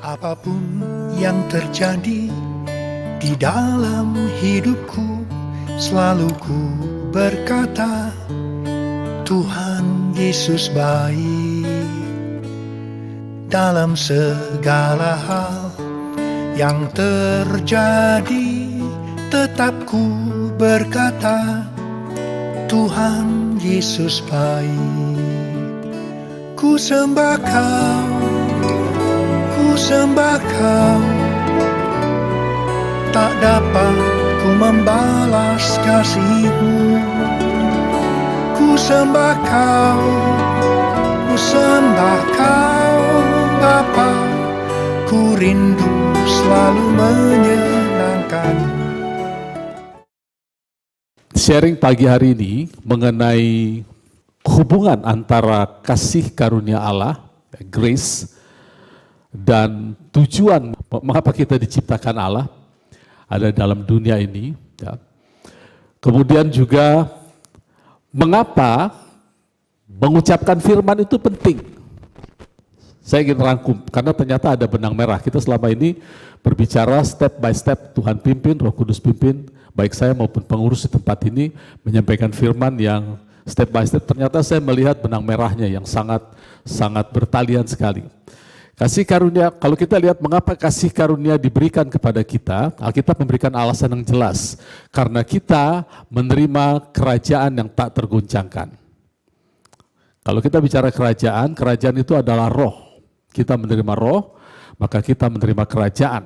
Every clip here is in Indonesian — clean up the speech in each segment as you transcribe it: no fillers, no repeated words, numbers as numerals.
Apapun yang terjadi di dalam hidupku, selalu ku berkata, Tuhan Yesus baik. Dalam segala hal yang terjadi, tetap ku berkata, Tuhan Yesus baik. Ku sembah Kau, ku sembah Kau, tak dapat ku membalas kasih-Mu. Ku sembah Kau, ku sembah Kau, Bapa, ku rindu selalu menyenangkan. Sharing pagi hari ini mengenai hubungan antara kasih karunia Allah, grace, dan tujuan mengapa kita diciptakan Allah ada dalam dunia ini. Ya. Kemudian juga mengapa mengucapkan firman itu penting. Saya ingin rangkum, karena ternyata ada benang merah. Kita selama ini berbicara step by step, Tuhan pimpin, Roh Kudus pimpin, baik saya maupun pengurus di tempat ini, menyampaikan firman yang step by step. Ternyata saya melihat benang merahnya yang sangat bertalian sekali. Kasih karunia, kalau kita lihat mengapa kasih karunia diberikan kepada kita, Alkitab memberikan alasan yang jelas. Karena kita menerima kerajaan yang tak tergoncangkan. Kalau kita bicara kerajaan, kerajaan itu adalah roh. Kita menerima roh, maka kita menerima kerajaan.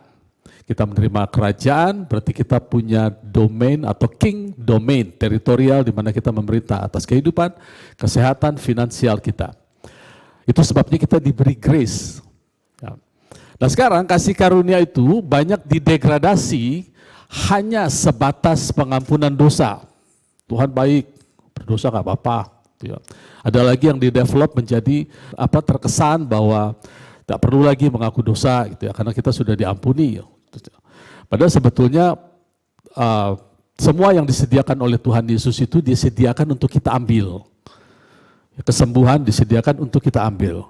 Kita menerima kerajaan, berarti kita punya domain atau king domain, teritorial di mana kita memerintah atas kehidupan, kesehatan, finansial kita. Itu sebabnya kita diberi grace. Nah sekarang kasih karunia itu banyak didegradasi hanya sebatas pengampunan dosa. Tuhan baik, berdosa gak apa-apa. Ada lagi yang didevelop menjadi terkesan bahwa tak perlu lagi mengaku dosa gitu ya, karena kita sudah diampuni. Padahal sebetulnya semua yang disediakan oleh Tuhan Yesus itu disediakan untuk kita ambil. Kesembuhan disediakan untuk kita ambil.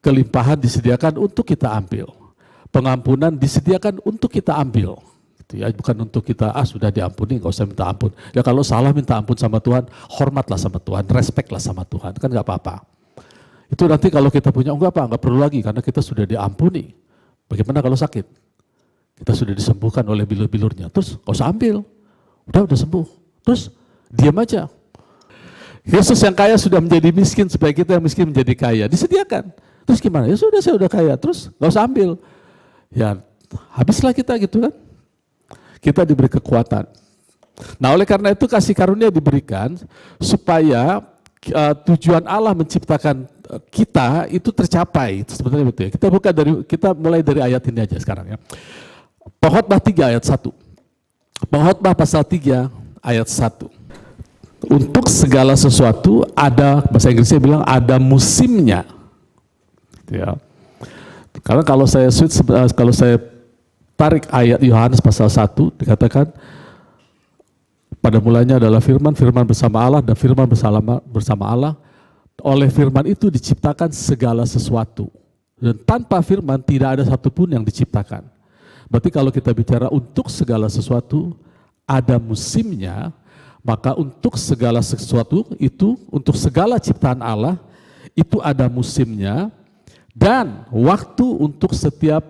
Kelimpahan disediakan untuk kita ambil. Pengampunan disediakan untuk kita ambil. Ya, bukan untuk kita, sudah diampuni, nggak usah minta ampun. Ya kalau salah minta ampun sama Tuhan, hormatlah sama Tuhan, respectlah sama Tuhan, kan nggak apa-apa. Itu nanti kalau kita punya, nggak perlu lagi karena kita sudah diampuni. Bagaimana kalau sakit? Kita sudah disembuhkan oleh bilur-bilurnya, terus nggak usah ambil, udah sembuh, terus diam aja. Yesus yang kaya sudah menjadi miskin supaya kita yang miskin menjadi kaya, disediakan. Terus gimana? Ya sudah, saya udah kaya, terus nggak usah ambil. Ya habislah kita gitu kan. Kita diberi kekuatan. Nah oleh karena itu kasih karunia diberikan supaya tujuan Allah menciptakan kita itu tercapai. Sebenarnya betul ya. Kita mulai dari ayat ini aja sekarang ya. Pengkhotbah 3 ayat 1. Pengkhotbah pasal 3 ayat 1. Untuk segala sesuatu ada, bahasa Inggrisnya bilang ada musimnya. Ya. Karena kalau saya tarik ayat Yohanes pasal 1, dikatakan pada mulanya adalah firman, firman bersama Allah, dan firman bersama Allah. Oleh firman itu diciptakan segala sesuatu. Dan tanpa firman tidak ada satupun yang diciptakan. Berarti kalau kita bicara untuk segala sesuatu, ada musimnya, maka untuk segala sesuatu itu, untuk segala ciptaan Allah, itu ada musimnya, dan waktu untuk setiap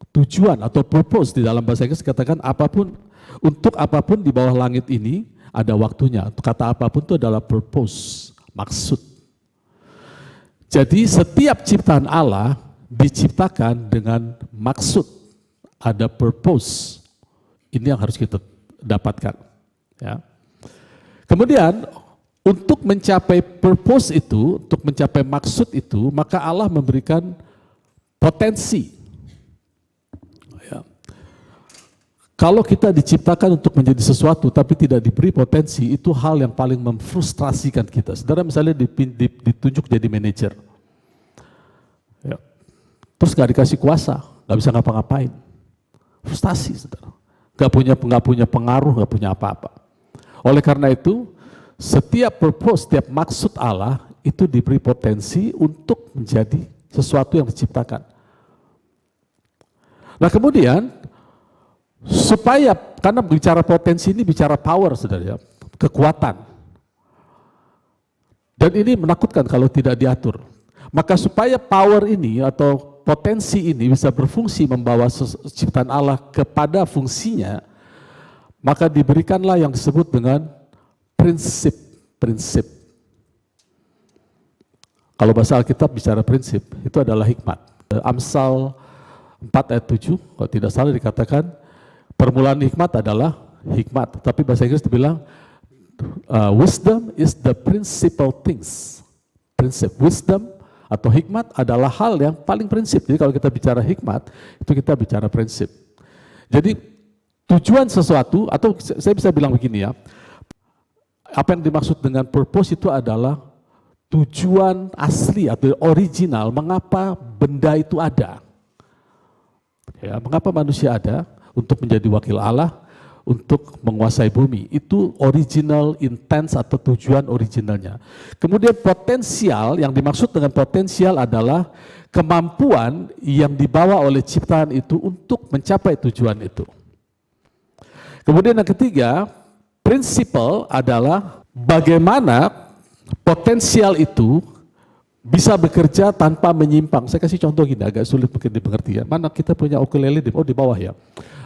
tujuan atau purpose. Di dalam bahasa Inggris katakan untuk apapun di bawah langit ini ada waktunya. Kata apapun itu adalah purpose, maksud. Jadi setiap ciptaan Allah diciptakan dengan maksud, ada purpose. Ini yang harus kita dapatkan. Ya. Kemudian untuk mencapai purpose itu, untuk mencapai maksud itu, maka Allah memberikan potensi. Kalau kita diciptakan untuk menjadi sesuatu tapi tidak diberi potensi, itu hal yang paling memfrustrasikan kita. Saudara misalnya ditunjuk jadi manajer, ya. Terus gak dikasih kuasa, gak bisa ngapa-ngapain, frustasi saudara. Gak punya pengaruh, gak punya apa-apa. Oleh karena itu, setiap purpose, setiap maksud Allah itu diberi potensi untuk menjadi sesuatu yang diciptakan. Nah kemudian, supaya, karena bicara potensi ini bicara power, saudara ya, kekuatan. Dan ini menakutkan kalau tidak diatur. Maka supaya power ini atau potensi ini bisa berfungsi membawa ciptaan Allah kepada fungsinya, maka diberikanlah yang disebut dengan prinsip-prinsip. Kalau bahasa Alkitab bicara prinsip, itu adalah hikmat. Amsal 4 ayat 7, kalau tidak salah dikatakan, permulaan hikmat adalah hikmat. Tapi bahasa Inggris dibilang, wisdom is the principal things. Prinsip, wisdom atau hikmat adalah hal yang paling prinsip. Jadi kalau kita bicara hikmat, itu kita bicara prinsip. Jadi tujuan sesuatu, atau saya bisa bilang begini ya, apa yang dimaksud dengan purpose itu adalah tujuan asli atau original mengapa benda itu ada. Ya, mengapa manusia ada? Untuk menjadi wakil Allah, untuk menguasai bumi. Itu original intent atau tujuan originalnya. Kemudian potensial, yang dimaksud dengan potensial adalah kemampuan yang dibawa oleh ciptaan itu untuk mencapai tujuan itu. Kemudian yang ketiga, prinsipal adalah bagaimana potensial itu bisa bekerja tanpa menyimpang. Saya kasih contoh gini, agak sulit mungkin dimengerti ya. Mana kita punya ukulele di bawah ya.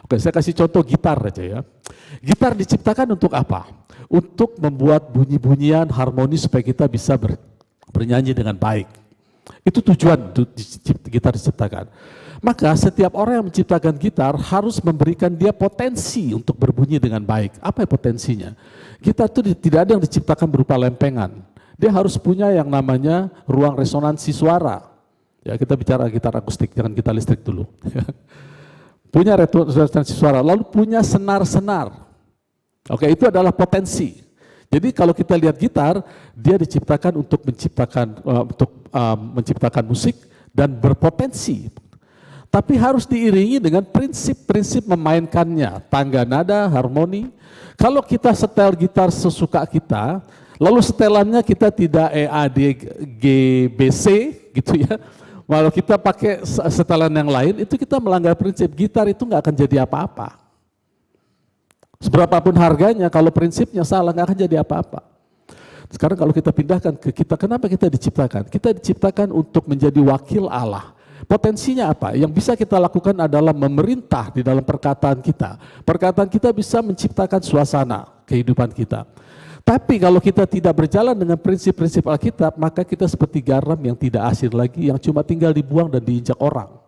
Oke, saya kasih contoh gitar aja ya. Gitar diciptakan untuk apa? Untuk membuat bunyi-bunyian harmonis supaya kita bisa bernyanyi dengan baik. Itu tujuan gitar diciptakan. Maka setiap orang yang menciptakan gitar harus memberikan dia potensi untuk berbunyi dengan baik. Apa potensinya? Gitar itu tidak ada yang diciptakan berupa lempengan. Dia harus punya yang namanya ruang resonansi suara. Ya, kita bicara gitar akustik, jangan gitar listrik dulu. Punya resonansi suara, lalu punya senar-senar. Oke, itu adalah potensi. Jadi kalau kita lihat gitar, dia diciptakan untuk menciptakan musik dan berpotensi. Tapi harus diiringi dengan prinsip-prinsip memainkannya, tangga nada, harmoni. Kalau kita setel gitar sesuka kita, lalu setelannya kita tidak E, A, D, G, B, C gitu ya. Kalau kita pakai setelan yang lain, itu kita melanggar prinsip. Gitar itu nggak akan jadi apa-apa. Seberapapun harganya, kalau prinsipnya salah nggak akan jadi apa-apa. Sekarang kalau kita pindahkan ke kita, kenapa kita diciptakan? Kita diciptakan untuk menjadi wakil Allah. Potensinya apa? Yang bisa kita lakukan adalah memerintah di dalam perkataan kita. Perkataan kita bisa menciptakan suasana kehidupan kita. Tapi kalau kita tidak berjalan dengan prinsip-prinsip Alkitab, maka kita seperti garam yang tidak asin lagi, yang cuma tinggal dibuang dan diinjak orang.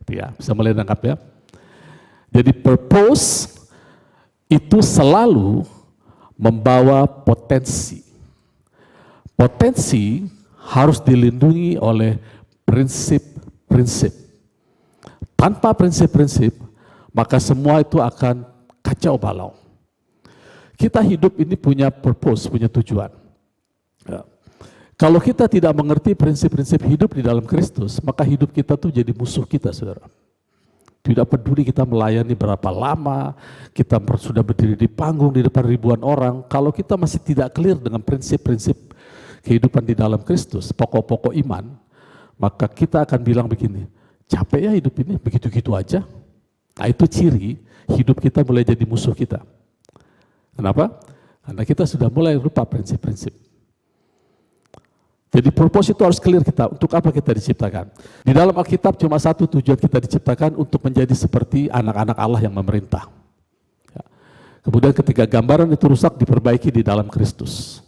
Ya, bisa mulai nangkap ya. Jadi purpose itu selalu membawa potensi. Potensi harus dilindungi oleh prinsip-prinsip. Tanpa prinsip-prinsip, maka semua itu akan kacau balau. Kita hidup ini punya purpose, punya tujuan. Ya. Kalau kita tidak mengerti prinsip-prinsip hidup di dalam Kristus, maka hidup kita tuh jadi musuh kita, saudara. Tidak peduli kita melayani berapa lama, kita sudah berdiri di panggung di depan ribuan orang, kalau kita masih tidak clear dengan prinsip-prinsip kehidupan di dalam Kristus, pokok-pokok iman, maka kita akan bilang begini, capek ya hidup ini, begitu-gitu aja. Nah itu ciri hidup kita mulai jadi musuh kita. Kenapa? Karena kita sudah mulai lupa prinsip-prinsip. Jadi purpose itu harus clear kita, untuk apa kita diciptakan. Di dalam Alkitab cuma satu tujuan kita diciptakan, untuk menjadi seperti anak-anak Allah yang memerintah. Ya. Kemudian ketika gambaran itu rusak, diperbaiki di dalam Kristus.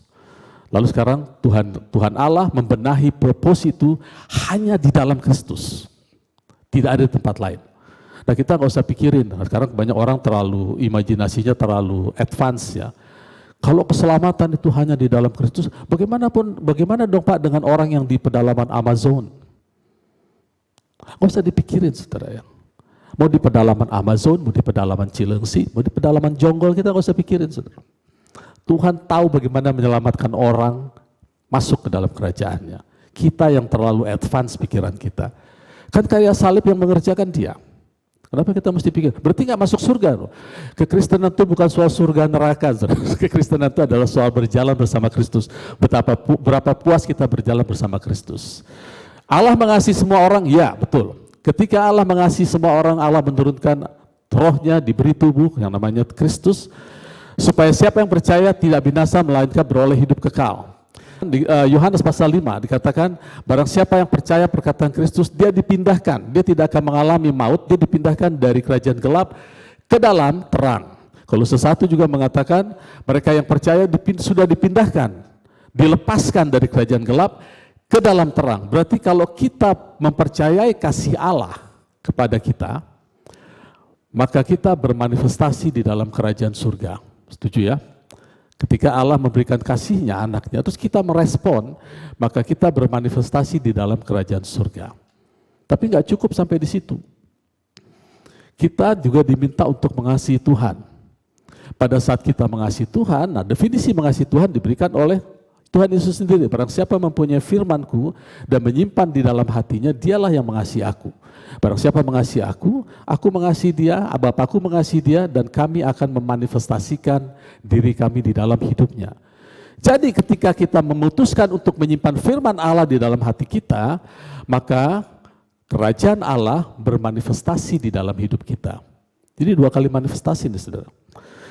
Lalu sekarang Tuhan Allah membenahi purpose itu hanya di dalam Kristus. Tidak ada di tempat lain. Nah kita nggak usah pikirin, sekarang banyak orang terlalu, imajinasinya terlalu advance ya. Kalau keselamatan itu hanya di dalam Kristus, bagaimana dong Pak dengan orang yang di pedalaman Amazon? Nggak usah dipikirin saudara ya. Mau di pedalaman Amazon, mau di pedalaman Cilengsi, mau di pedalaman Jonggol, kita nggak usah pikirin saudara. Tuhan tahu bagaimana menyelamatkan orang masuk ke dalam kerajaannya. Kita yang terlalu advance pikiran kita. Kan kayak salib yang mengerjakan dia. Kenapa kita mesti pikir? Berarti nggak masuk surga loh. Kekristenan itu bukan soal surga neraka. Kekristenan itu adalah soal berjalan bersama Kristus. Berapa puas kita berjalan bersama Kristus. Allah mengasihi semua orang, ya betul. Ketika Allah mengasihi semua orang, Allah menurunkan rohnya, diberi tubuh yang namanya Kristus, supaya siapa yang percaya tidak binasa melainkan beroleh hidup kekal. Di Yohanes pasal 5 dikatakan, barang siapa yang percaya perkataan Kristus, dia dipindahkan, dia tidak akan mengalami maut, dia dipindahkan dari kerajaan gelap ke dalam terang. Kolose 1 juga mengatakan, mereka yang percaya sudah dipindahkan, dilepaskan dari kerajaan gelap ke dalam terang. Berarti kalau kita mempercayai kasih Allah kepada kita, maka kita bermanifestasi di dalam kerajaan surga. Setuju ya? Ketika Allah memberikan kasih-Nya anaknya, terus kita merespon, maka kita bermanifestasi di dalam kerajaan surga. Tapi nggak cukup sampai di situ. Kita juga diminta untuk mengasihi Tuhan. Pada saat kita mengasihi Tuhan, nah definisi mengasihi Tuhan diberikan oleh Tuhan Yesus sendiri. Barang siapa mempunyai firman-Ku dan menyimpan di dalam hatinya, dialah yang mengasihi aku. Barang siapa mengasihi aku mengasihi dia, Bapa-Ku mengasihi dia, dan kami akan memanifestasikan diri kami di dalam hidupnya. Jadi ketika kita memutuskan untuk menyimpan firman Allah di dalam hati kita, maka kerajaan Allah bermanifestasi di dalam hidup kita. Jadi 2 kali manifestasi nih saudara.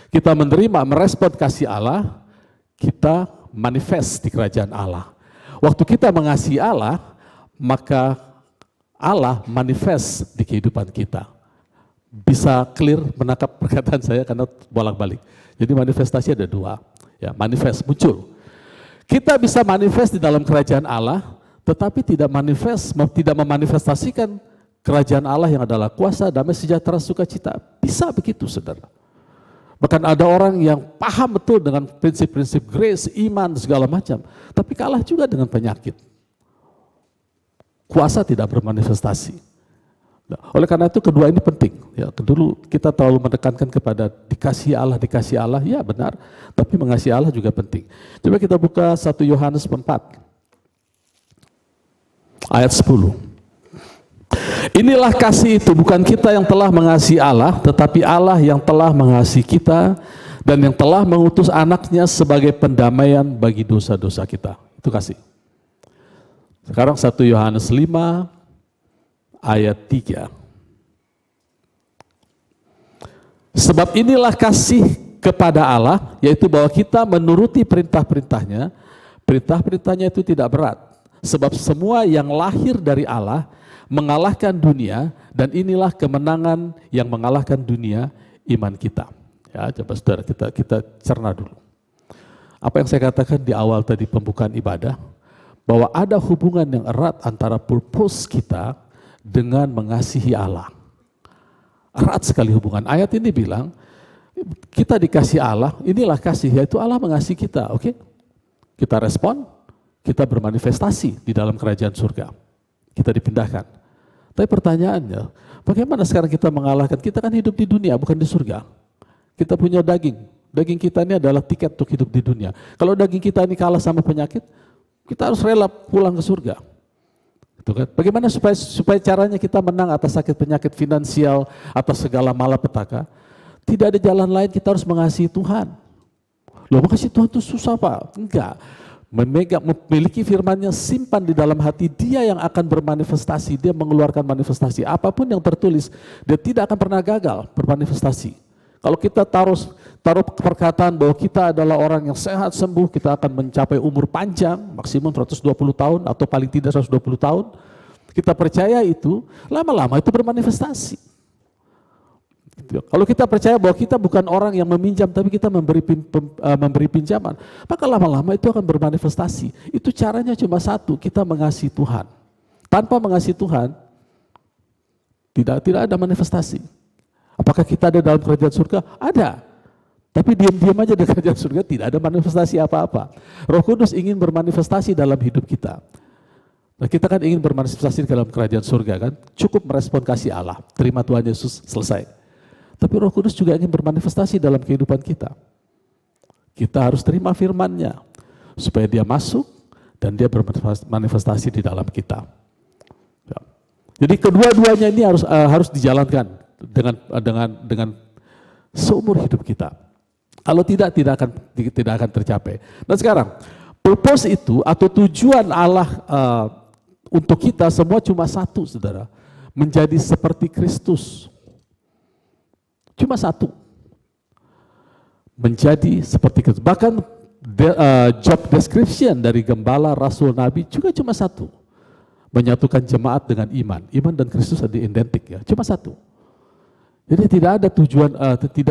Kita menerima, merespon kasih Allah, kita manifest di kerajaan Allah. Waktu kita mengasihi Allah, maka Allah manifest di kehidupan kita. Bisa clear menangkap perkataan saya karena bolak-balik. Jadi manifestasi ada 2. Ya, manifest muncul. Kita bisa manifest di dalam kerajaan Allah, tetapi tidak memanifestasikan kerajaan Allah yang adalah kuasa, damai, sejahtera, sukacita. Bisa begitu, saudara. Bahkan ada orang yang paham betul dengan prinsip-prinsip grace, iman, segala macam, tapi kalah juga dengan penyakit. Kuasa tidak bermanifestasi. Nah, oleh karena itu kedua ini penting. Ya, dulu kita terlalu menekankan kepada dikasihi Allah, ya benar, tapi mengasihi Allah juga penting. Coba kita buka 1 Yohanes 4, ayat 10. Inilah kasih itu, bukan kita yang telah mengasihi Allah, tetapi Allah yang telah mengasihi kita dan yang telah mengutus anaknya sebagai pendamaian bagi dosa-dosa kita. Itu kasih. Sekarang 1 Yohanes 5 ayat 3. Sebab inilah kasih kepada Allah, yaitu bahwa kita menuruti perintah-perintahnya. Perintah-perintahnya itu tidak berat. Sebab semua yang lahir dari Allah mengalahkan dunia, dan inilah kemenangan yang mengalahkan dunia, iman kita. Ya, coba saudara kita cerna dulu. Apa yang saya katakan di awal tadi pembukaan ibadah, bahwa ada hubungan yang erat antara purpose kita dengan mengasihi Allah. Erat sekali hubungan. Ayat ini bilang, kita dikasih Allah, inilah kasih, yaitu Allah mengasihi kita. Oke? Kita respon, kita bermanifestasi di dalam kerajaan surga. Kita dipindahkan. Tapi pertanyaannya, bagaimana sekarang kita mengalahkan? Kita kan hidup di dunia, bukan di surga. Kita punya daging. Daging kita ini adalah tiket untuk hidup di dunia. Kalau daging kita ini kalah sama penyakit, kita harus rela pulang ke surga. Gitu kan? Bagaimana supaya caranya kita menang atas sakit penyakit finansial, atas segala malapetaka? Tidak ada jalan lain, kita harus mengasihi Tuhan. Loh, mengasihi Tuhan itu susah Pak? Enggak. Memiliki firman-Nya, simpan di dalam hati, dia yang akan bermanifestasi, dia mengeluarkan manifestasi. Apapun yang tertulis, dia tidak akan pernah gagal bermanifestasi. Kalau kita taruh perkataan bahwa kita adalah orang yang sehat, sembuh, kita akan mencapai umur panjang, maksimum 120 tahun atau paling tidak 120 tahun. Kita percaya itu, lama-lama itu bermanifestasi. Kalau kita percaya bahwa kita bukan orang yang meminjam, tapi kita memberi pinjaman, maka lama-lama itu akan bermanifestasi. Itu caranya cuma satu, kita mengasihi Tuhan. Tanpa mengasihi Tuhan, tidak ada manifestasi. Apakah kita ada dalam kerajaan surga? Ada. Tapi diam-diam aja di kerajaan surga, tidak ada manifestasi apa-apa. Roh Kudus ingin bermanifestasi dalam hidup kita. Nah, kita kan ingin bermanifestasi dalam kerajaan surga kan? Cukup merespon kasih Allah, terima Tuhan Yesus, selesai. Tapi Roh Kudus juga ingin bermanifestasi dalam kehidupan kita. Kita harus terima firman-Nya supaya dia masuk dan dia bermanifestasi di dalam kita. Ya. Jadi kedua-duanya ini harus dijalankan dengan seumur hidup kita. Kalau tidak akan tercapai. Dan sekarang purpose itu atau tujuan Allah untuk kita semua cuma satu, saudara. menjadi seperti Kristus. Cuma satu. Menjadi seperti Kristus. Bahkan job description dari gembala, rasul, nabi juga cuma satu. Menyatukan jemaat dengan iman. Iman dan Kristus ada identik ya, cuma satu. Jadi tidak ada tujuan,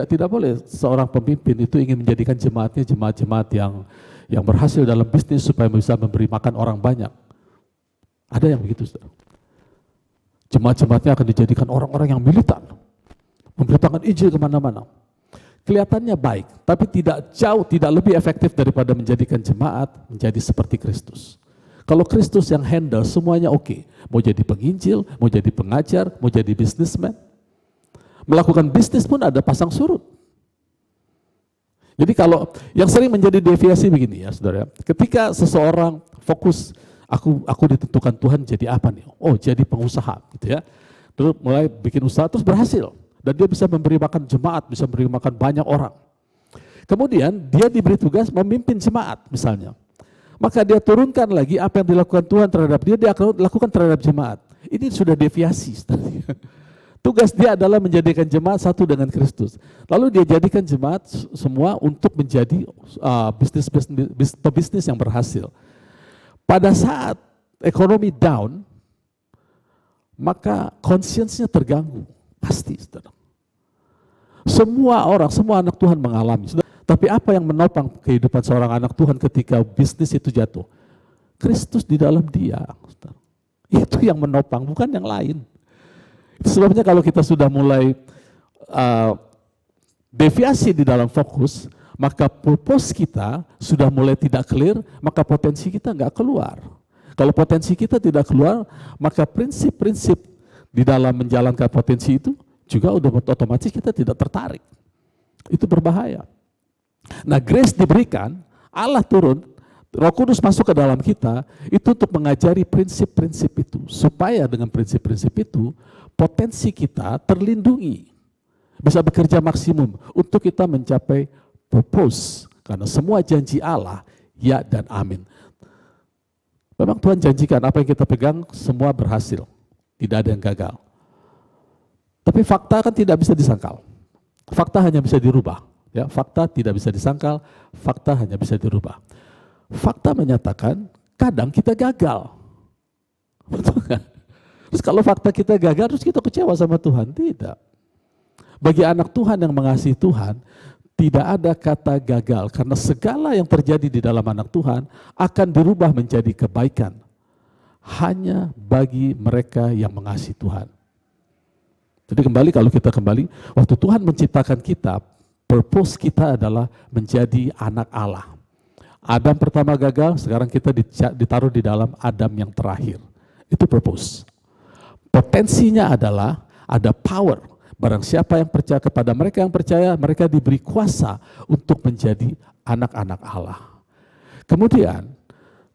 tidak boleh seorang pemimpin itu ingin menjadikan jemaatnya jemaat-jemaat yang berhasil dalam bisnis supaya bisa memberi makan orang banyak. Ada yang begitu, saudara. Jemaat-jemaatnya akan dijadikan orang-orang yang militan, memberitakan Injil kemana-mana. Kelihatannya baik, tapi tidak lebih efektif daripada menjadikan jemaat menjadi seperti Kristus. Kalau Kristus yang handle semuanya oke. Mau jadi penginjil, mau jadi pengajar, mau jadi businessman. Melakukan bisnis pun ada pasang surut. Jadi kalau yang sering menjadi deviasi begini ya saudara, ketika seseorang fokus, aku ditentukan Tuhan jadi apa nih? Oh jadi pengusaha gitu ya. Terus mulai bikin usaha terus berhasil. Dan dia bisa memberi makan jemaat, bisa memberi makan banyak orang. Kemudian dia diberi tugas memimpin jemaat misalnya. Maka dia turunkan lagi apa yang dilakukan Tuhan terhadap dia akan lakukan terhadap jemaat. Ini sudah deviasi. Tugas dia adalah menjadikan jemaat satu dengan Kristus. Lalu dia jadikan jemaat semua untuk menjadi bisnis yang berhasil. Pada saat ekonomi down, maka conscience-nya terganggu. Pasti, saudara. Semua orang, semua anak Tuhan mengalami. Tapi apa yang menopang kehidupan seorang anak Tuhan ketika bisnis itu jatuh? Kristus di dalam dia. Saudara. Itu yang menopang, bukan yang lain. Itu sebabnya kalau kita sudah mulai deviasi di dalam fokus, maka purpose kita sudah mulai tidak clear, maka potensi kita nggak keluar. Kalau potensi kita tidak keluar, maka prinsip-prinsip di dalam menjalankan potensi itu juga udah otomatis kita tidak tertarik. Itu berbahaya. Nah, grace diberikan, Allah turun, Roh Kudus masuk ke dalam kita, itu untuk mengajari prinsip-prinsip itu. Supaya dengan prinsip-prinsip itu, potensi kita terlindungi. Bisa bekerja maksimum untuk kita mencapai purpose. Karena semua janji Allah, ya dan amin. Memang Tuhan janjikan apa yang kita pegang semua berhasil. Tidak ada yang gagal. Tapi fakta kan tidak bisa disangkal. Fakta hanya bisa dirubah. Ya, fakta tidak bisa disangkal, fakta hanya bisa dirubah. Fakta menyatakan kadang kita gagal. Betul kan? Terus kalau fakta kita gagal, terus kita kecewa sama Tuhan? Tidak. Bagi anak Tuhan yang mengasihi Tuhan, tidak ada kata gagal. Karena segala yang terjadi di dalam anak Tuhan akan dirubah menjadi kebaikan. Hanya bagi mereka yang mengasihi Tuhan. Jadi kalau kita kembali, waktu Tuhan menciptakan kita, purpose kita adalah menjadi anak Allah. Adam pertama gagal, sekarang kita ditaruh di dalam Adam yang terakhir. Itu purpose. Potensinya adalah ada power. Barang siapa yang percaya, kepada mereka yang percaya, mereka diberi kuasa untuk menjadi anak-anak Allah. Kemudian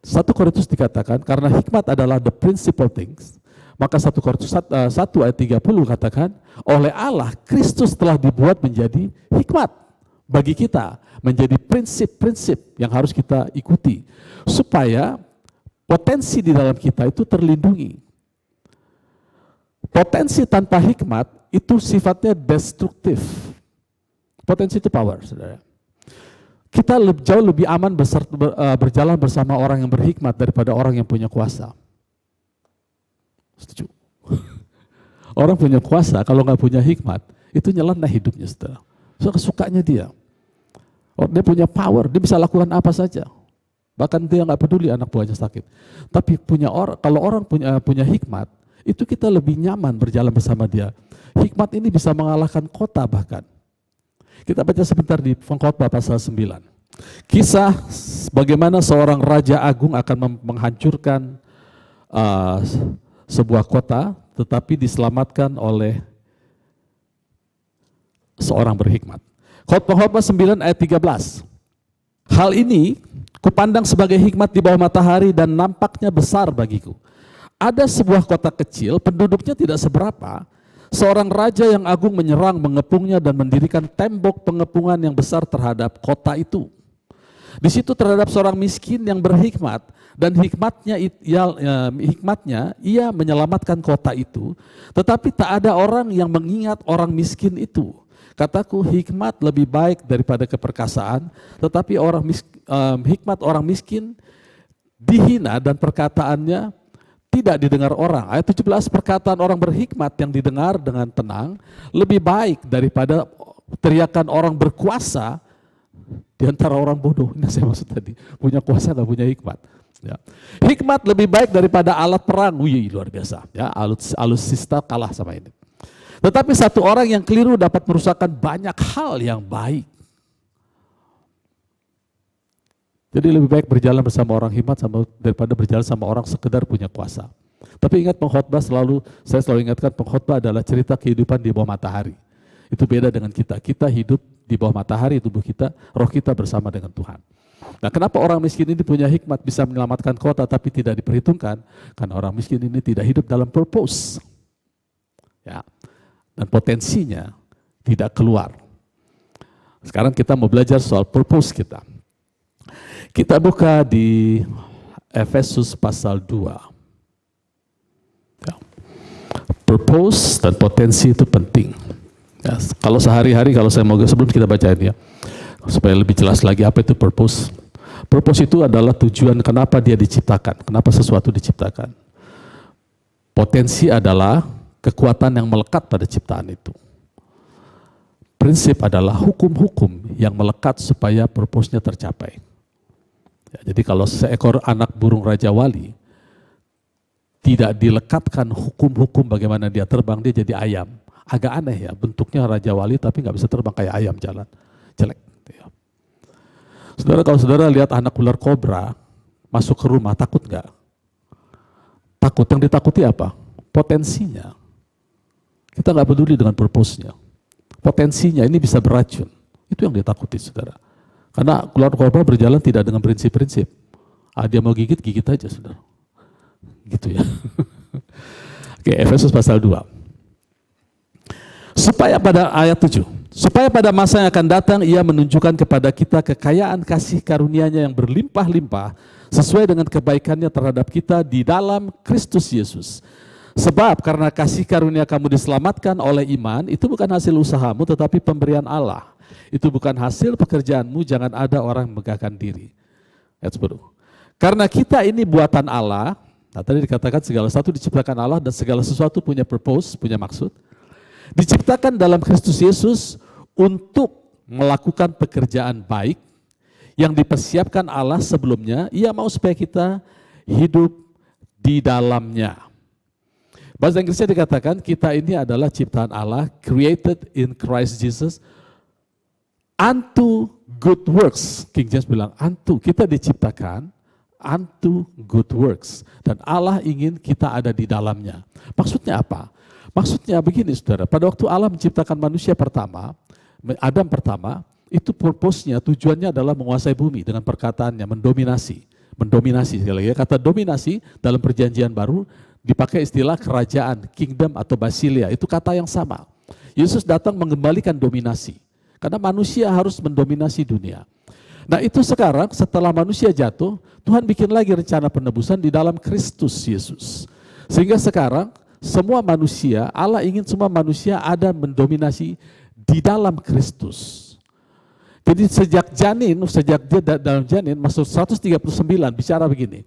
1 Korintus dikatakan, karena hikmat adalah the principal things, maka 1 Korintus 1 ayat 30 katakan, oleh Allah Kristus telah dibuat menjadi hikmat bagi kita, menjadi prinsip-prinsip yang harus kita ikuti, supaya potensi di dalam kita itu terlindungi. Potensi tanpa hikmat itu sifatnya destruktif. Potensi itu power, saudara. Kita jauh lebih aman berjalan bersama orang yang berhikmat daripada orang yang punya kuasa. Setuju? Orang punya kuasa, kalau nggak punya hikmat, itu nyeleneh hidupnya, saudara. Sukanya dia. Dia punya power, dia bisa lakukan apa saja. Bahkan dia nggak peduli anak buahnya sakit. Tapi kalau orang punya hikmat, itu kita lebih nyaman berjalan bersama dia. Hikmat ini bisa mengalahkan kota bahkan. Kita baca sebentar di Pengkhotbah pasal 9. Kisah bagaimana seorang raja agung akan menghancurkan sebuah kota, tetapi diselamatkan oleh seorang berhikmat. Pengkhotbah 9 ayat 13. Hal ini kupandang sebagai hikmat di bawah matahari dan nampaknya besar bagiku. Ada sebuah kota kecil, penduduknya tidak seberapa. Seorang raja yang agung menyerang, mengepungnya dan mendirikan tembok pengepungan yang besar terhadap kota itu. Di situ terhadap seorang miskin yang berhikmat, dan hikmatnya ia menyelamatkan kota itu, tetapi tak ada orang yang mengingat orang miskin itu. Kataku, hikmat lebih baik daripada keperkasaan, tetapi hikmat orang miskin dihina dan perkataannya tidak didengar orang. Ayat 17, perkataan orang berhikmat yang didengar dengan tenang lebih baik daripada teriakan orang berkuasa di antara orang bodoh. Ini saya maksud tadi, punya kuasa nggak punya hikmat. Ya. Hikmat lebih baik daripada alat perang. Wih, luar biasa. Ya, alutsista kalah sama ini. Tetapi satu orang yang keliru dapat merusakkan banyak hal yang baik. Jadi lebih baik berjalan bersama orang hikmat daripada berjalan sama orang sekedar punya kuasa. Tapi ingat, pengkhotbah saya selalu ingatkan, pengkhotbah adalah cerita kehidupan di bawah matahari. Itu beda dengan kita. Kita hidup di bawah matahari, tubuh kita, roh kita bersama dengan Tuhan. Nah, kenapa orang miskin ini punya hikmat bisa menyelamatkan kota tapi tidak diperhitungkan? Karena orang miskin ini tidak hidup dalam purpose. Ya. Dan potensinya tidak keluar. Sekarang kita mau belajar soal purpose kita. Kita buka di Efesus pasal 2. Ya. Purpose dan potensi itu penting. Ya, kalau sehari-hari, kalau saya mau sebelum kita bacain ya, supaya lebih jelas lagi apa itu purpose. Purpose itu adalah tujuan kenapa dia diciptakan, kenapa sesuatu diciptakan. Potensi adalah kekuatan yang melekat pada ciptaan itu. Prinsip adalah hukum-hukum yang melekat supaya purpose-nya tercapai. Ya, jadi kalau seekor anak burung Raja Wali tidak dilekatkan hukum-hukum bagaimana dia terbang, dia jadi ayam. Agak aneh ya, bentuknya Raja Wali tapi nggak bisa terbang kayak ayam jalan. Jelek. Ya. Saudara, kalau saudara lihat anak ular kobra masuk ke rumah, takut nggak? Takut. Yang ditakuti apa? Potensinya. Kita nggak peduli dengan purpose-nya. Potensinya ini bisa beracun. Itu yang ditakuti, saudara. Karena ular kobra berjalan tidak dengan prinsip-prinsip. Dia mau gigit, gigit aja, saudara. Gitu ya. Oke, Efesus pasal 2. Supaya pada ayat 7, supaya pada masa yang akan datang ia menunjukkan kepada kita kekayaan kasih karunia-Nya yang berlimpah-limpah sesuai dengan kebaikannya terhadap kita di dalam Kristus Yesus. Sebab karena kasih karunia kamu diselamatkan oleh iman, itu bukan hasil usahamu tetapi pemberian Allah. Itu bukan hasil pekerjaanmu, jangan ada orang megahkan diri. Ayat 10. Karena kita ini buatan Allah, nah tadi dikatakan segala sesuatu diciptakan Allah dan segala sesuatu punya purpose, punya maksud. Diciptakan dalam Kristus Yesus untuk melakukan pekerjaan baik yang dipersiapkan Allah sebelumnya. Ia mau supaya kita hidup di dalamnya. Bahasa Inggrisnya dikatakan kita ini adalah ciptaan Allah, created in Christ Jesus unto good works. King James bilang unto, kita diciptakan unto good works. Dan Allah ingin kita ada di dalamnya. Maksudnya apa? Maksudnya begini, saudara, pada waktu Allah menciptakan manusia pertama, Adam pertama, itu purpose-nya, tujuannya adalah menguasai bumi dengan perkataannya, mendominasi. Mendominasi, sekali lagi, kata dominasi dalam perjanjian baru dipakai istilah kerajaan, kingdom atau basilia, itu kata yang sama. Yesus datang mengembalikan dominasi, karena manusia harus mendominasi dunia. Nah itu sekarang setelah manusia jatuh, Tuhan bikin lagi rencana penebusan di dalam Kristus Yesus. Sehingga sekarang semua manusia, Allah ingin semua manusia ada mendominasi di dalam Kristus. Jadi sejak dia dalam janin, masuk 139 bicara begini.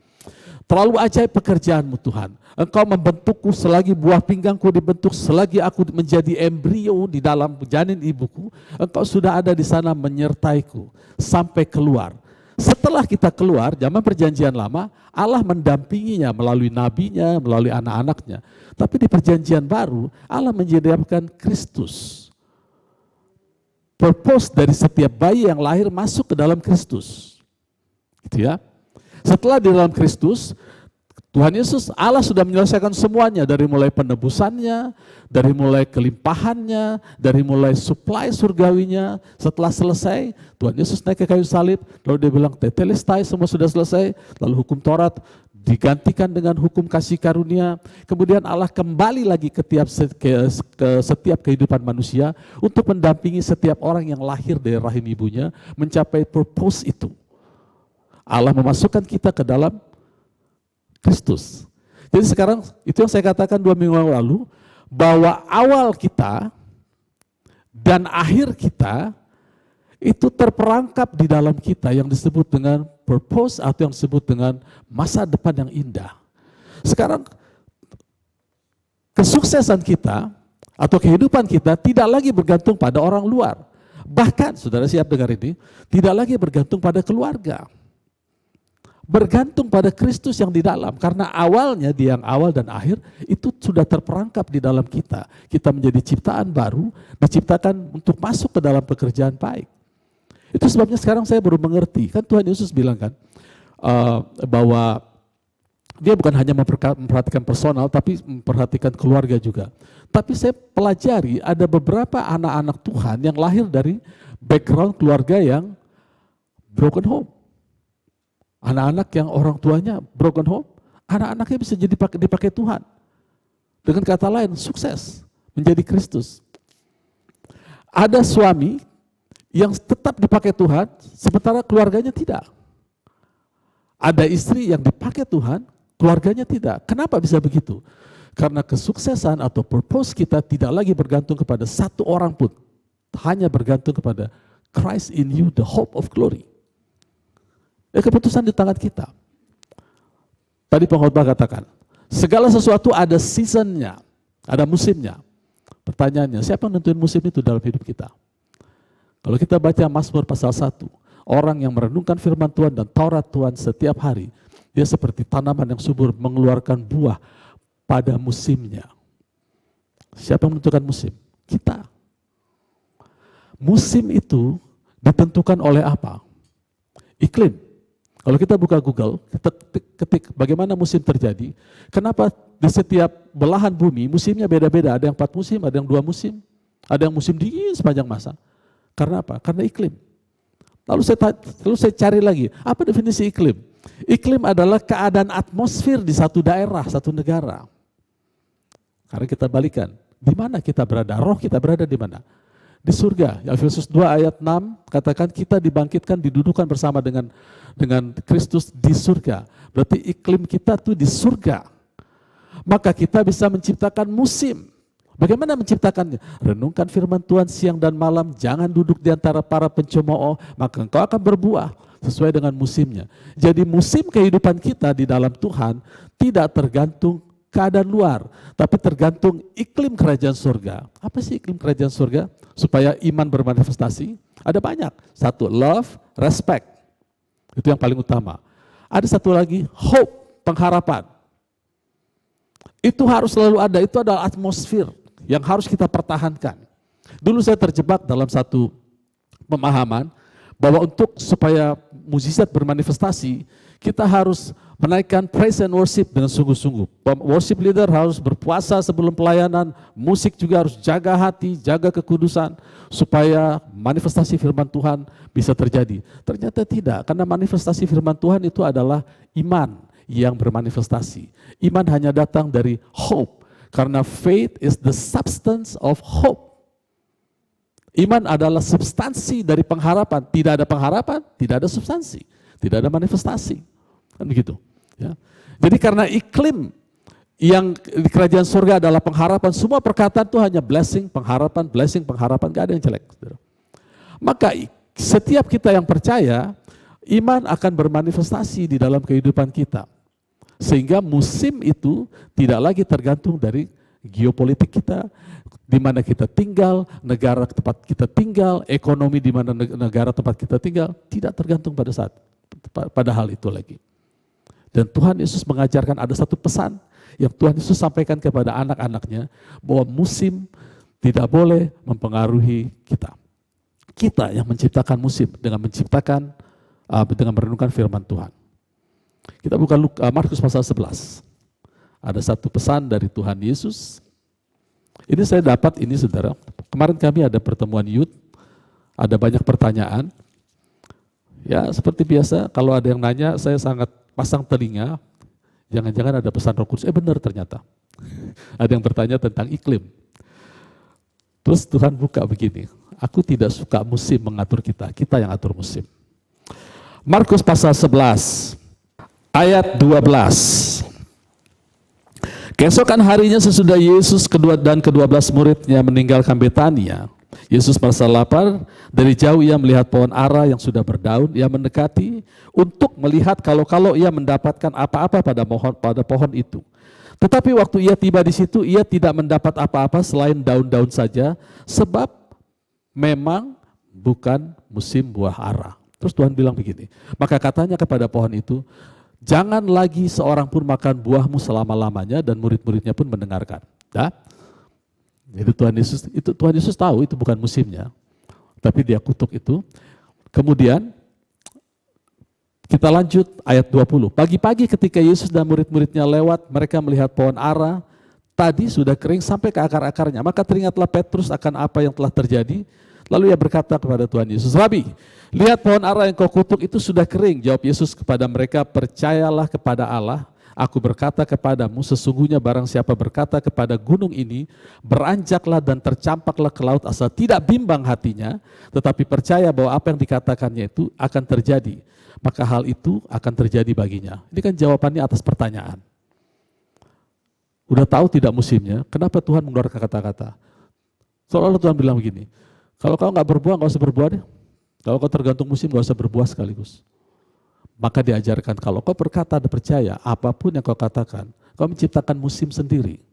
Terlalu ajaib pekerjaanmu Tuhan. Engkau membentukku selagi buah pinggangku dibentuk, selagi aku menjadi embrio di dalam janin ibuku, Engkau sudah ada di sana menyertaiku sampai keluar. Setelah kita keluar, zaman perjanjian lama, Allah mendampinginya melalui nabinya, melalui anak-anaknya. Tapi di perjanjian baru, Allah menyediakan Kristus. Purpose dari setiap bayi yang lahir masuk ke dalam Kristus. Gitu ya. Setelah di dalam Kristus, Tuhan Yesus, Allah sudah menyelesaikan semuanya, dari mulai penebusannya, dari mulai kelimpahannya, dari mulai supply surgawinya. Setelah selesai, Tuhan Yesus naik ke kayu salib, lalu dia bilang, tetelestai, semua sudah selesai. Lalu hukum Taurat digantikan dengan hukum kasih karunia. Kemudian Allah kembali lagi ke setiap kehidupan manusia untuk mendampingi setiap orang yang lahir dari rahim ibunya mencapai purpose itu. Allah memasukkan kita ke dalam Kristus. Jadi sekarang itu yang saya katakan 2 minggu lalu, bahwa awal kita dan akhir kita itu terperangkap di dalam kita yang disebut dengan purpose atau yang disebut dengan masa depan yang indah. Sekarang kesuksesan kita atau kehidupan kita tidak lagi bergantung pada orang luar. Bahkan, saudara siap dengar ini, tidak lagi bergantung pada keluarga. Bergantung pada Kristus yang di dalam, karena awalnya dia yang awal dan akhir itu sudah terperangkap di dalam kita. Kita menjadi ciptaan baru, diciptakan untuk masuk ke dalam pekerjaan baik. Itu sebabnya sekarang saya baru mengerti, kan Tuhan Yesus bilang kan, bahwa dia bukan hanya memperhatikan personal, tapi memperhatikan keluarga juga. Tapi saya pelajari ada beberapa anak-anak Tuhan yang lahir dari background keluarga yang broken home. Anak-anak yang orang tuanya broken home, anak-anaknya bisa jadi dipakai Tuhan. Dengan kata lain, sukses menjadi Kristus. Ada suami yang tetap dipakai Tuhan, sementara keluarganya tidak. Ada istri yang dipakai Tuhan, keluarganya tidak. Kenapa bisa begitu? Karena kesuksesan atau purpose kita tidak lagi bergantung kepada satu orang pun, hanya bergantung kepada Christ in you, the hope of glory. Keputusan di tangan kita. Tadi pengkhotbah katakan, segala sesuatu ada seasonnya, ada musimnya. Pertanyaannya, siapa yang nentuin musim itu dalam hidup kita? Kalau kita baca Mazmur pasal 1, orang yang merenungkan firman Tuhan dan Taurat Tuhan setiap hari, dia seperti tanaman yang subur mengeluarkan buah pada musimnya. Siapa yang menentukan musim? Kita. Musim itu ditentukan oleh apa? Iklim. Kalau kita buka Google, kita ketik bagaimana musim terjadi, kenapa di setiap belahan bumi musimnya beda-beda, ada yang 4 musim, ada yang 2 musim, ada yang musim dingin sepanjang masa. Karena apa? Karena iklim. Lalu saya cari lagi, apa definisi iklim? Iklim adalah keadaan atmosfer di satu daerah, satu negara. Karena kita balikan, di mana kita berada? Roh kita berada di mana? Di surga. Efesus 2 ayat 6 katakan kita dibangkitkan, didudukan bersama dengan Kristus di surga. Berarti iklim kita tuh di surga. Maka kita bisa menciptakan musim. Bagaimana menciptakannya? Renungkan firman Tuhan siang dan malam, jangan duduk di antara para pencemooh, maka engkau akan berbuah sesuai dengan musimnya. Jadi musim kehidupan kita di dalam Tuhan tidak tergantung keadaan luar, tapi tergantung iklim kerajaan surga. Apa sih iklim kerajaan surga? Supaya iman bermanifestasi, ada banyak. 1, love, respect. Itu yang paling utama. Ada satu lagi, hope, pengharapan. Itu harus selalu ada, itu adalah atmosfer yang harus kita pertahankan. Dulu saya terjebak dalam satu pemahaman, bahwa supaya mukjizat bermanifestasi, kita harus menaikkan praise and worship dengan sungguh-sungguh. Worship leader harus berpuasa sebelum pelayanan, musik juga harus jaga hati, jaga kekudusan, supaya manifestasi firman Tuhan bisa terjadi. Ternyata tidak, karena manifestasi firman Tuhan itu adalah iman yang bermanifestasi. Iman hanya datang dari hope, karena faith is the substance of hope. Iman adalah substansi dari pengharapan. Tidak ada pengharapan, tidak ada substansi, tidak ada manifestasi. Kan begitu. Ya. Jadi karena iklim yang di kerajaan surga adalah pengharapan, semua perkataan itu hanya blessing, pengharapan, gak ada yang jelek. Maka setiap kita yang percaya, iman akan bermanifestasi di dalam kehidupan kita. Sehingga musim itu tidak lagi tergantung dari geopolitik kita, di mana kita tinggal, negara tempat kita tinggal, ekonomi di mana negara tempat kita tinggal, tidak tergantung pada hal itu lagi. Dan Tuhan Yesus mengajarkan, ada satu pesan yang Tuhan Yesus sampaikan kepada anak-anaknya, bahwa musim tidak boleh mempengaruhi kita. Kita yang menciptakan musim dengan merenungkan firman Tuhan. Kita buka Markus pasal 11. Ada satu pesan dari Tuhan Yesus. Ini saya dapat ini saudara. Kemarin kami ada pertemuan youth, ada banyak pertanyaan. Ya seperti biasa, kalau ada yang nanya saya sangat pasang telinga. Jangan-jangan ada pesan Roh Kudus. Benar ternyata. Ada yang bertanya tentang iklim. Terus Tuhan buka begini, aku tidak suka musim mengatur kita, kita yang atur musim. Markus pasal 11 ayat 12. Keesokan harinya sesudah Yesus dan ke-12 muridnya meninggalkan Betania, Yesus merasa lapar. Dari jauh ia melihat pohon ara yang sudah berdaun. Ia mendekati untuk melihat kalau ia mendapatkan apa-apa pada pohon itu. Tetapi waktu ia tiba di situ, ia tidak mendapat apa-apa selain daun-daun saja, sebab memang bukan musim buah ara. Terus Tuhan bilang begini, maka katanya kepada pohon itu, jangan lagi seorang pun makan buahmu selama-lamanya, dan murid-muridnya pun mendengarkan. Nah, itu Tuhan Yesus tahu itu bukan musimnya, tapi dia kutuk itu. Kemudian kita lanjut ayat 20. Pagi-pagi ketika Yesus dan murid-muridnya lewat, mereka melihat pohon ara tadi sudah kering sampai ke akar-akarnya. Maka teringatlah Petrus akan apa yang telah terjadi. Lalu ia berkata kepada Tuhan Yesus, Rabi, lihat pohon ara yang kau kutuk itu sudah kering. Jawab Yesus kepada mereka, percayalah kepada Allah. Aku berkata kepadamu, sesungguhnya barang siapa berkata kepada gunung ini, beranjaklah dan tercampaklah ke laut, asal tidak bimbang hatinya, tetapi percaya bahwa apa yang dikatakannya itu akan terjadi, maka hal itu akan terjadi baginya. Ini kan jawabannya atas pertanyaan. Udah tahu tidak musimnya, kenapa Tuhan mengeluarkan kata-kata? Seolah-olah Tuhan bilang begini, kalau kau nggak berbuah, nggak usah berbuah deh. Kalau kau tergantung musim, nggak usah berbuah sekaligus. Maka diajarkan, kalau kau berkata dan percaya, apapun yang kau katakan, kau menciptakan musim sendiri.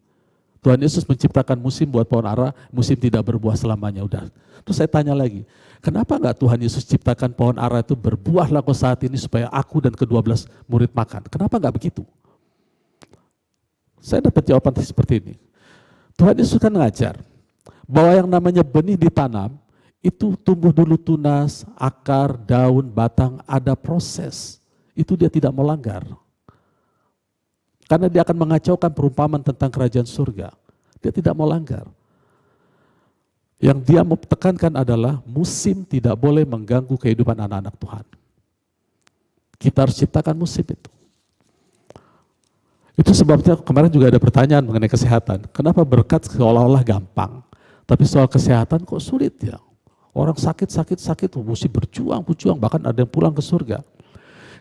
Tuhan Yesus menciptakan musim buat pohon ara, musim tidak berbuah selamanya. Udah. Terus saya tanya lagi, kenapa nggak Tuhan Yesus ciptakan pohon ara itu berbuahlah kau saat ini supaya aku dan ke-12 murid makan? Kenapa nggak begitu? Saya dapat jawaban seperti ini. Tuhan Yesus kan ngajar bahwa yang namanya benih ditanam, itu tumbuh dulu tunas, akar, daun, batang, ada proses. Itu dia tidak melanggar. Karena dia akan mengacaukan perumpamaan tentang kerajaan surga. Dia tidak melanggar. Yang dia mau tekankan adalah musim tidak boleh mengganggu kehidupan anak-anak Tuhan. Kita harus ciptakan musim itu. Itu sebabnya kemarin juga ada pertanyaan mengenai kesehatan. Kenapa berkat seolah-olah gampang, tapi soal kesehatan kok sulit ya? Orang sakit, mesti berjuang, bahkan ada yang pulang ke surga.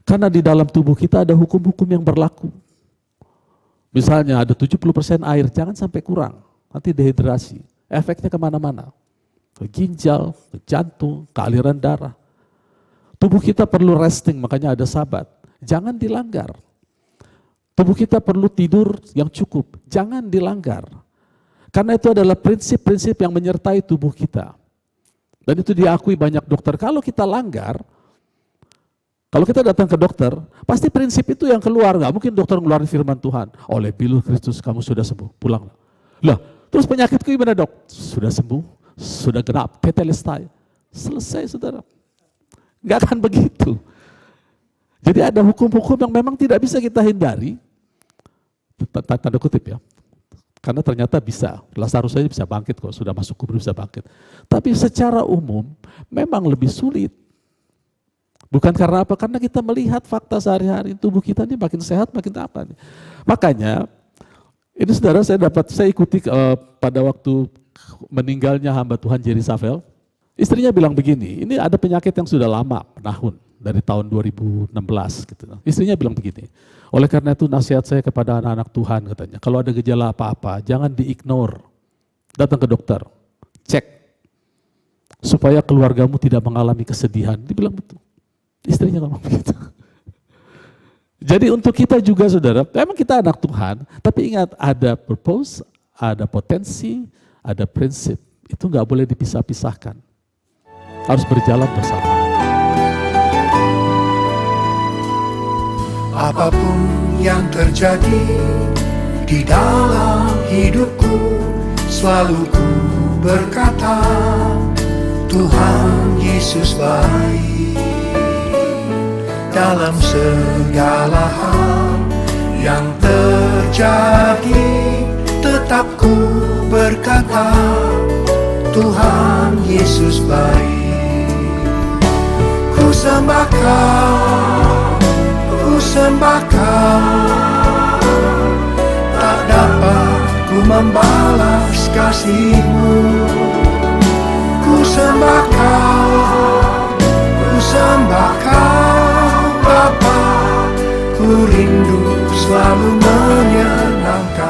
Karena di dalam tubuh kita ada hukum-hukum yang berlaku. Misalnya ada 70% air, jangan sampai kurang, nanti dehidrasi. Efeknya kemana-mana, ke ginjal, ke jantung, ke aliran darah. Tubuh kita perlu resting, makanya ada sabat. Jangan dilanggar. Tubuh kita perlu tidur yang cukup, jangan dilanggar. Karena itu adalah prinsip-prinsip yang menyertai tubuh kita. Dan itu diakui banyak dokter. Kalau kita langgar, kalau kita datang ke dokter, pasti prinsip itu yang keluar. Nggak mungkin dokter ngeluarin firman Tuhan. Oleh bilur Kristus kamu sudah sembuh, pulang. Lah, terus penyakitku gimana dok? Sudah sembuh, sudah genap, tetelestai. Selesai saudara. Nggak akan begitu. Jadi ada hukum-hukum yang memang tidak bisa kita hindari. Tanda kutip ya. Karena ternyata bisa, Lazarus saja bisa bangkit kok, sudah masuk kubur bisa bangkit. Tapi secara umum memang lebih sulit. Bukan karena apa? Karena kita melihat fakta sehari-hari, tubuh kita ini makin sehat, makin apa nih. Makanya, ini saudara saya ikuti pada waktu meninggalnya hamba Tuhan Jerry Savelle. Istrinya bilang begini, ini ada penyakit yang sudah lama, tahun, dari tahun 2016 gitu. Istrinya bilang begini, oleh karena itu nasihat saya kepada anak-anak Tuhan katanya, kalau ada gejala apa-apa jangan di-ignore, datang ke dokter, cek, supaya keluargamu tidak mengalami kesedihan. Dibilang betul, istrinya ngomong begitu. Jadi untuk kita juga saudara, memang kita anak Tuhan, tapi ingat ada purpose, ada potensi, ada prinsip, itu nggak boleh dipisah-pisahkan, harus berjalan bersama. Apapun yang terjadi di dalam hidupku, selalu ku berkata, Tuhan Yesus baik. Dalam segala hal yang terjadi, tetap ku berkata, Tuhan Yesus baik. Ku sembah Kau, tak dapat ku membalas kasih-Mu. Ku sembah Kau, Bapa, ku rindu selalu menyenangkan